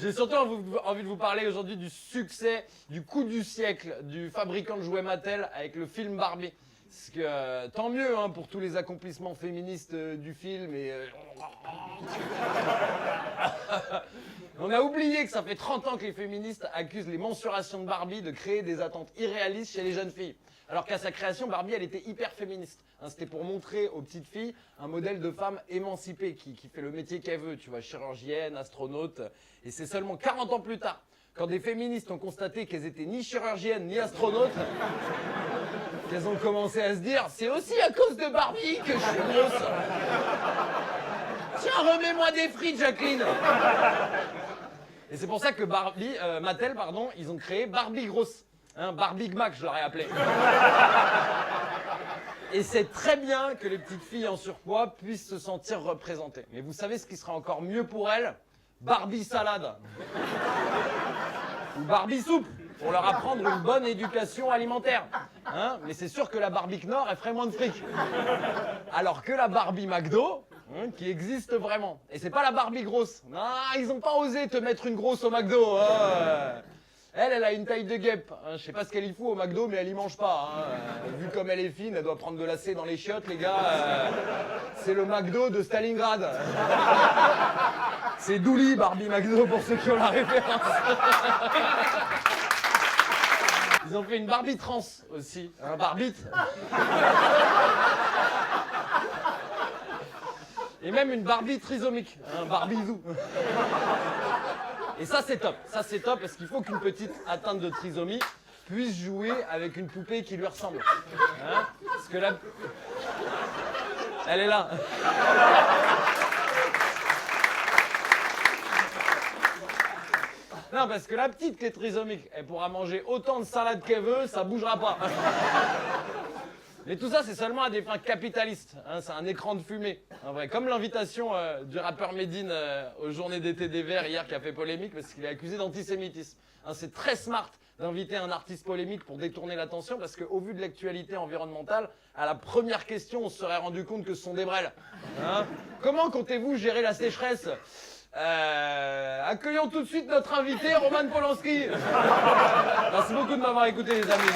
J'ai surtout envie de vous parler aujourd'hui du succès, du coup du siècle du fabricant de jouets Mattel avec le film Barbie. Parce que tant mieux hein, pour tous les accomplissements féministes du film et... On a oublié que ça fait 30 ans que les féministes accusent les mensurations de Barbie de créer des attentes irréalistes chez les jeunes filles. Alors qu'à sa création, Barbie, elle était hyper féministe. Hein, c'était pour montrer aux petites filles un modèle de femme émancipée qui fait le métier qu'elle veut, tu vois, chirurgienne, astronaute. Et c'est seulement 40 ans plus tard, quand des féministes ont constaté qu'elles étaient ni chirurgiennes ni astronautes, qu'elles ont commencé à se dire « C'est aussi à cause de Barbie que je suis grosse !» Tiens, remets-moi des frites, Jacqueline. Et c'est pour ça que Mattel, ils ont créé Barbie grosse. Hein, Barbie Mac, je l'aurais appelé. Et c'est très bien que les petites filles en surpoids puissent se sentir représentées. Mais vous savez ce qui sera encore mieux pour elles? Barbie salade. Ou Barbie soupe, pour leur apprendre une bonne éducation alimentaire. Hein, mais c'est sûr que la Barbie Knorr, elle ferait moins de fric. Alors que la Barbie McDo, qui existe vraiment. Et c'est pas la Barbie grosse. Non, ils ont pas osé te mettre une grosse au McDo. Hein. Elle a une taille de guêpe. Hein. Je sais pas ce qu'elle y fout au McDo, mais elle y mange pas. Hein. Vu comme elle est fine, elle doit prendre de l'acé dans les chiottes, les gars. C'est le McDo de Stalingrad. C'est Douli, Barbie McDo, pour ceux qui ont la référence. Ils ont fait une Barbie trans aussi. Un Barbie. Et même une Barbie trisomique, un Barbizou. Et ça c'est top parce qu'il faut qu'une petite atteinte de trisomie puisse jouer avec une poupée qui lui ressemble. Hein, parce que là... Elle est là. Non, parce que la petite qui est trisomique, elle pourra manger autant de salade qu'elle veut, ça bougera pas. Mais tout ça, c'est seulement à des fins capitalistes. Hein, c'est un écran de fumée. En vrai, comme l'invitation du rappeur Medine aux Journées d'été des Verts hier qui a fait polémique parce qu'il est accusé d'antisémitisme. Hein, c'est très smart d'inviter un artiste polémique pour détourner l'attention parce qu'au vu de l'actualité environnementale, à la première question, on se serait rendu compte que ce sont des brels. Hein, comment comptez-vous gérer la sécheresse ? Accueillons tout de suite notre invité, Roman Polanski. Merci beaucoup de m'avoir écouté, les amis.